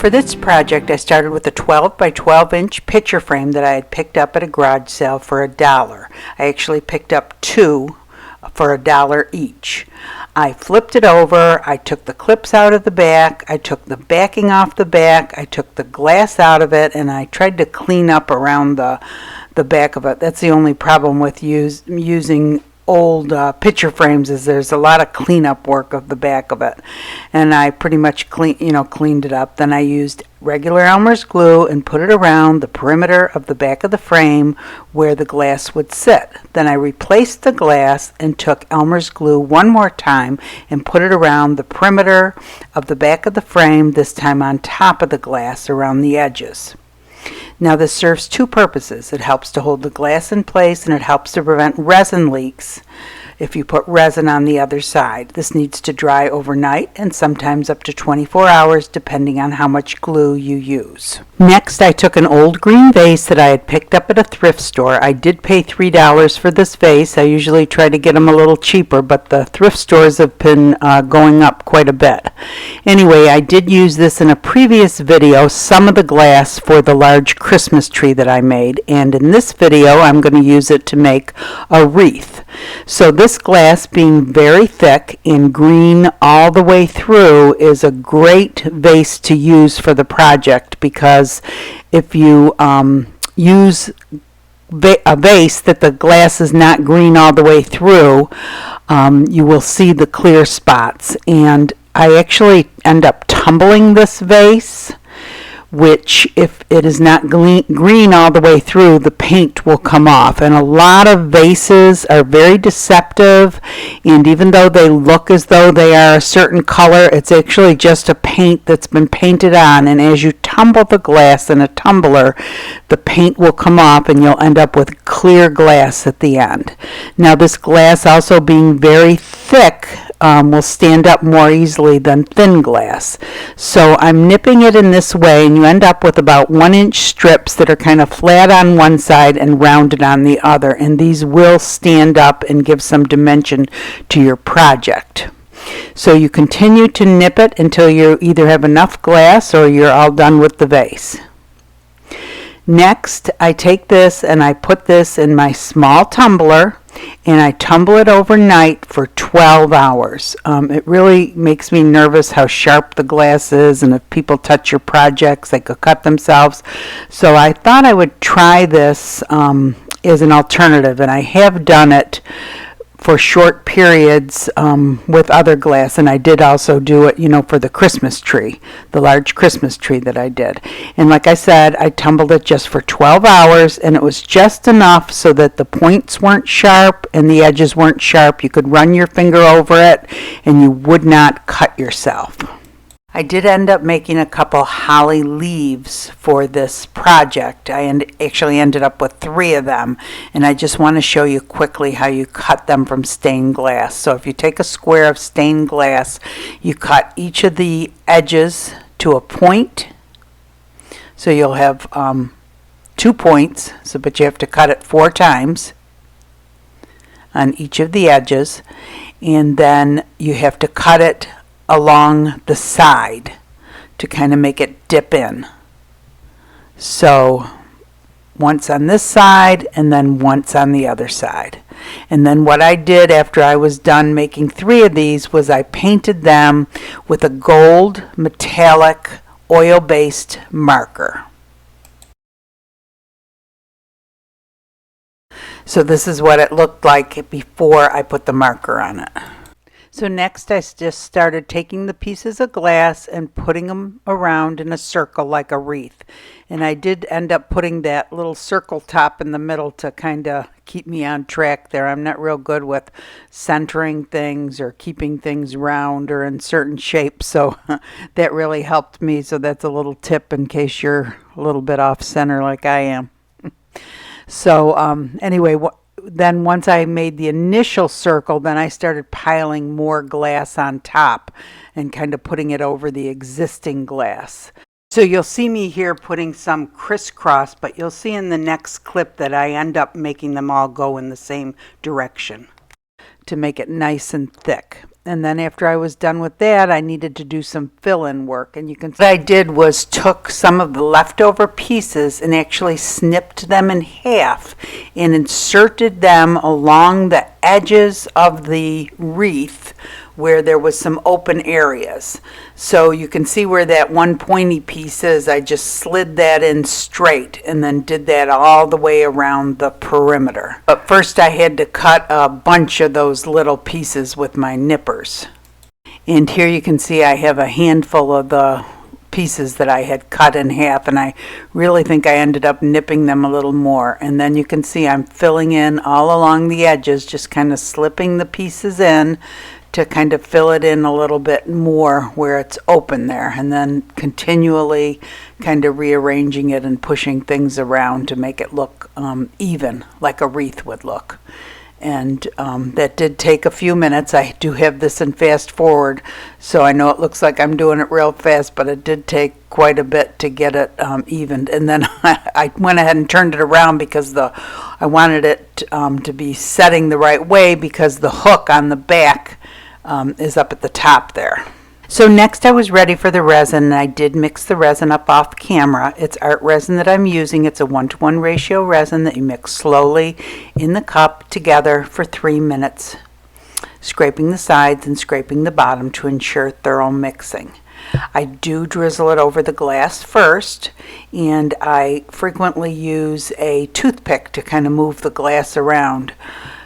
For this project, I started with a 12 by 12 inch picture frame that I had picked up at a garage sale for $1. I actually picked up two for $1 each. I flipped it over, I took the clips out of the back, I took the backing off the back, I took the glass out of it, and I tried to clean up around the back of it. That's the only problem with using old picture frames, is there's a lot of cleanup work of the back of it, and I pretty much cleaned it up. Then I used regular Elmer's glue and put it around the perimeter of the back of the frame where the glass would sit. Then I replaced the glass and took Elmer's glue one more time and put it around the perimeter of the back of the frame, this time on top of the glass around the edges. Now this serves two purposes. It helps to hold the glass in place, and it helps to prevent resin leaks if you put resin on the other side. This needs to dry overnight and sometimes up to 24 hours depending on how much glue you use. Next, I took an old green vase that I had picked up at a thrift store. I did pay $3 for this vase. I usually try to get them a little cheaper, but the thrift stores have been going up quite a bit. Anyway, I did use this in a previous video, some of the glass for the large Christmas tree that I made, and in this video I'm going to use it to make a wreath. So this glass, being very thick and green all the way through, is a great vase to use for the project, because if you use a vase that the glass is not green all the way through, you will see the clear spots. And I actually end up tumbling this vase, which if it is not green all the way through, the paint will come off. And a lot of vases are very deceptive, and even though they look as though they are a certain color, it's actually just a paint that's been painted on, and as you tumble the glass in a tumbler, the paint will come off and you'll end up with clear glass at the end. Now this glass, also being very thick, will stand up more easily than thin glass. So I'm nipping it in this way, and you end up with about 1-inch strips that are kind of flat on one side and rounded on the other, and these will stand up and give some dimension to your project. So you continue to nip it until you either have enough glass or you're all done with the vase. Next, I take this and I put this in my small tumbler, and I tumble it overnight for 12 hours. It really makes me nervous how sharp the glass is, and if people touch your projects, they could cut themselves. So I thought I would try this as an alternative, and I have done it for short periods with other glass, and I did also do it, for the Christmas tree, the large Christmas tree that I did. And like I said, I tumbled it just for 12 hours, and it was just enough so that the points weren't sharp and the edges weren't sharp. You could run your finger over it and you would not cut yourself. I did end up making a couple holly leaves for this project. I actually ended up with 3 of them, and I just want to show you quickly how you cut them from stained glass. So if you take a square of stained glass, you cut each of the edges to a point. So you'll have 2 points, but you have to cut it 4 times on each of the edges, and then you have to cut it along the side to kind of make it dip in. So once on this side and then once on the other side. And then what I did after I was done making 3 of these was I painted them with a gold metallic oil-based marker. So this is what it looked like before I put the marker on it. So next I just started taking the pieces of glass and putting them around in a circle like a wreath. And I did end up putting that little circle top in the middle to kind of keep me on track there. I'm not real good with centering things or keeping things round or in certain shapes, so that really helped me. So that's a little tip in case you're a little bit off center like I am. So anyway, then once I made the initial circle, then I started piling more glass on top and kind of putting it over the existing glass. So you'll see me here putting some crisscross, but you'll see in the next clip that I end up making them all go in the same direction to make it nice and thick. And then after I was done with that, I needed to do some fill-in work. And you can see what I did was took some of the leftover pieces and actually snipped them in half and inserted them along the edges of the wreath where there was some open areas. So you can see where that one pointy piece is. I just slid that in straight and then did that all the way around the perimeter. But first I had to cut a bunch of those little pieces with my nippers. And here you can see I have a handful of the pieces that I had cut in half, and I really think I ended up nipping them a little more. And then you can see I'm filling in all along the edges, just kind of slipping the pieces in to kind of fill it in a little bit more where it's open there, and then continually kind of rearranging it and pushing things around to make it look even, like a wreath would look. And that did take a few minutes. I do have this in fast forward, so I know it looks like I'm doing it real fast, but it did take quite a bit to get it evened. And then I went ahead and turned it around because I wanted it to be setting the right way, because the hook on the back is up at the top there. So next I was ready for the resin, and I did mix the resin up off camera. It's art resin that I'm using. It's a 1-to-1 ratio resin that you mix slowly in the cup together for 3 minutes, scraping the sides and scraping the bottom to ensure thorough mixing. I do drizzle it over the glass first, and I frequently use a toothpick to kind of move the glass around.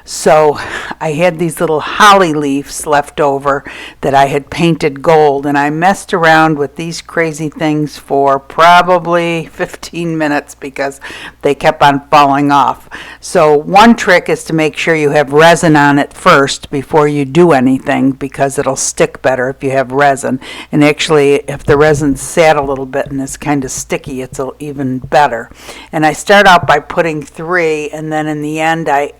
So I had these little holly leaves left over that I had painted gold, and I messed around with these crazy things for probably 15 minutes because they kept on falling off. So one trick is to make sure you have resin on it first before you do anything, because it'll stick better if you have resin. And actually, if the resin sat a little bit and is kind of sticky, it's even better. And I start out by putting 3, and then in the end I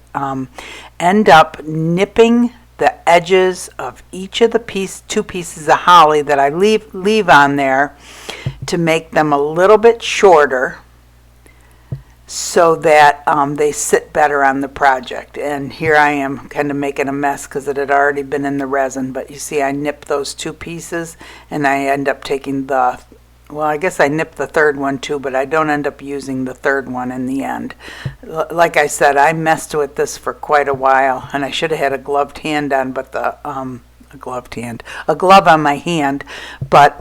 end up nipping the edges of each of the 2 pieces of holly that I leave on there to make them a little bit shorter, so that they sit better on the project. And here I am kind of making a mess because it had already been in the resin, but you see I nipped those 2 pieces, and I end up taking well, I guess I nipped the 3rd one too, but I don't end up using the 3rd one in the end. Like I said, I messed with this for quite a while, and I should have had a gloved hand on, but a glove on my hand. But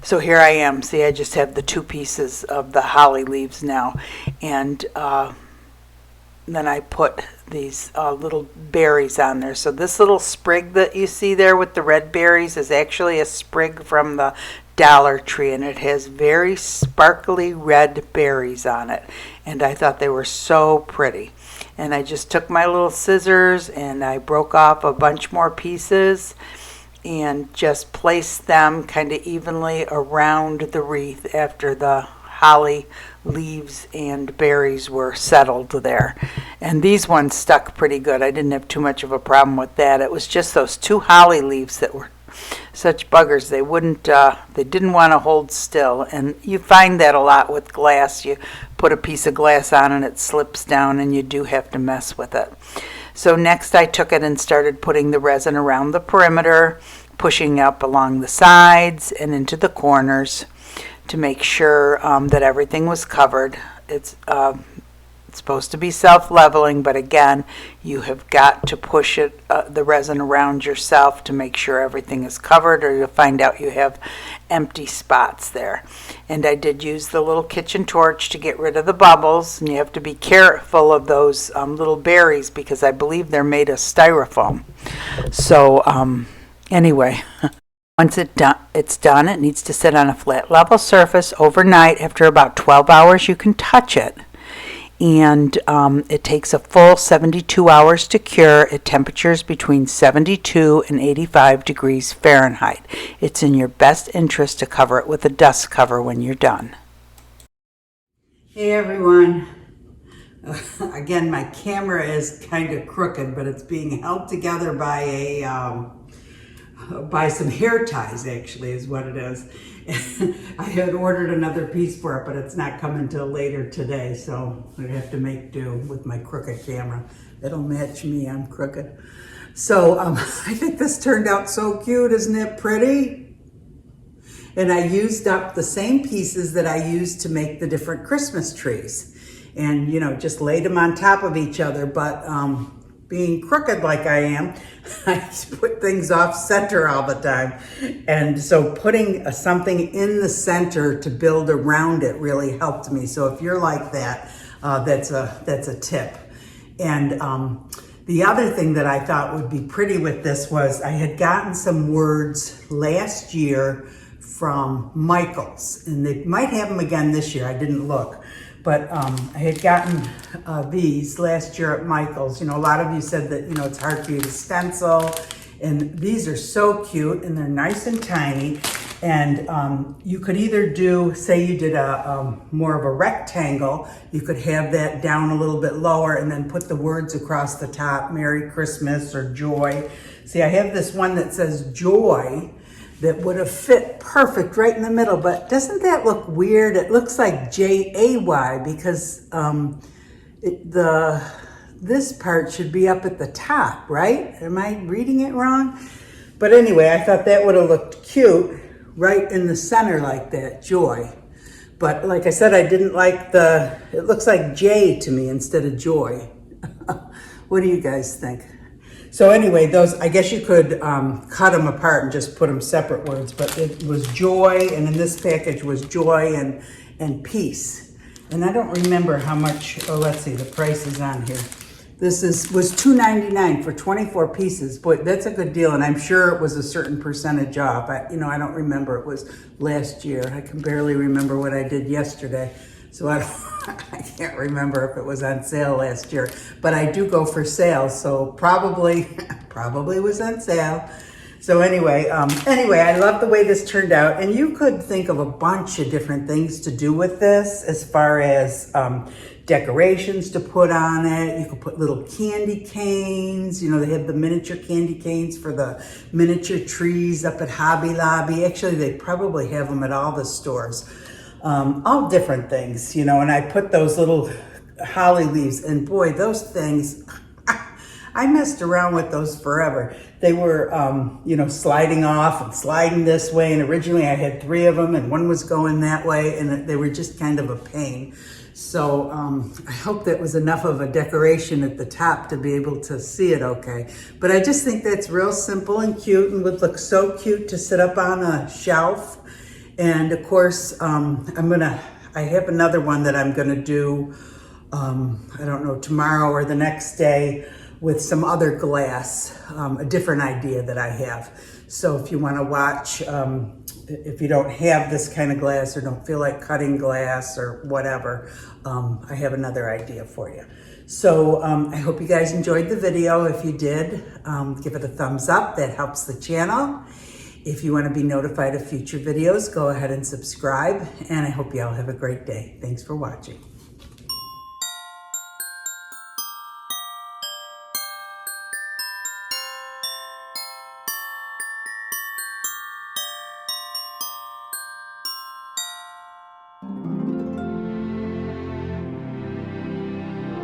so here I am. See, I just have the 2 pieces of the holly leaves now, and then I put these little berries on there. So this little sprig that you see there with the red berries is actually a sprig from the Dollar Tree, and it has very sparkly red berries on it, and I thought they were so pretty. And I just took my little scissors and I broke off a bunch more pieces and just placed them kind of evenly around the wreath after the holly leaves and berries were settled there. And these ones stuck pretty good. I didn't have too much of a problem with that. It was just those 2 holly leaves that were such buggers. They didn't want to hold still, and you find that a lot with glass. You put a piece of glass on and it slips down, and you do have to mess with it. So next I took it and started putting the resin around the perimeter, pushing up along the sides and into the corners to make sure that everything was covered. It's supposed to be self-leveling, but again, you have got to push the resin around yourself to make sure everything is covered, or you'll find out you have empty spots there. And I did use the little kitchen torch to get rid of the bubbles, and you have to be careful of those little berries because I believe they're made of styrofoam. So anyway, once it's done, it needs to sit on a flat level surface overnight. After about 12 hours, you can touch it. And it takes a full 72 hours to cure at temperatures between 72 and 85 degrees Fahrenheit. It's in your best interest to cover it with a dust cover when you're done. Hey everyone. Again, my camera is kind of crooked, but it's being held together by some hair ties, actually, is what it is. I had ordered another piece for it, but it's not coming till later today, so I have to make do with my crooked camera. It'll match me, I'm crooked. So I think this turned out so cute. Isn't it pretty? And I used up the same pieces that I used to make the different Christmas trees. And, you know, just laid them on top of each other. But being crooked like I am, I put things off center all the time. And so putting something in the center to build around it really helped me. So if you're like that, that's a tip. And the other thing that I thought would be pretty with this was I had gotten some words last year from Michaels, and they might have them again this year. I didn't look. But I had gotten these last year at Michael's. You know, a lot of you said that, you know, it's hard for you to stencil. And these are so cute, and they're nice and tiny. And you could either do, say you did a more of a rectangle, you could have that down a little bit lower and then put the words across the top, Merry Christmas or Joy. See, I have this one that says Joy, that would have fit perfect right in the middle, but doesn't that look weird? It looks like J-A-Y because this part should be up at the top, right? Am I reading it wrong? But anyway, I thought that would have looked cute right in the center like that, Joy. But like I said, I didn't like it looks like J to me instead of Joy. What do you guys think? So anyway, those, I guess you could cut them apart and just put them separate words, but it was Joy, and in this package was Joy and Peace. And I don't remember how much, oh, let's see, the price is on here. This was $2.99 for 24 pieces. Boy, that's a good deal, and I'm sure it was a certain percentage off. I don't remember, it was last year. I can barely remember what I did yesterday. So I can't remember if it was on sale last year, but I do go for sales, so probably was on sale. So anyway, I love the way this turned out, and you could think of a bunch of different things to do with this as far as decorations to put on it. You could put little candy canes. You know, they have the miniature candy canes for the miniature trees up at Hobby Lobby. Actually, they probably have them at all the stores. All different things, you know, and I put those little holly leaves, and boy, those things, I messed around with those forever. They were, you know, sliding off and sliding this way, and originally I had 3 of them, and one was going that way, and they were just kind of a pain. So I hope that was enough of a decoration at the top to be able to see it okay. But I just think that's real simple and cute, and would look so cute to sit up on a shelf. And of course, I have another one that I'm gonna do, I don't know, tomorrow or the next day with some other glass, a different idea that I have. So if you wanna watch, if you don't have this kind of glass or don't feel like cutting glass or whatever, I have another idea for you. So I hope you guys enjoyed the video. If you did, give it a thumbs up, that helps the channel. If you want to be notified of future videos, go ahead and subscribe, and I hope you all have a great day. Thanks for watching.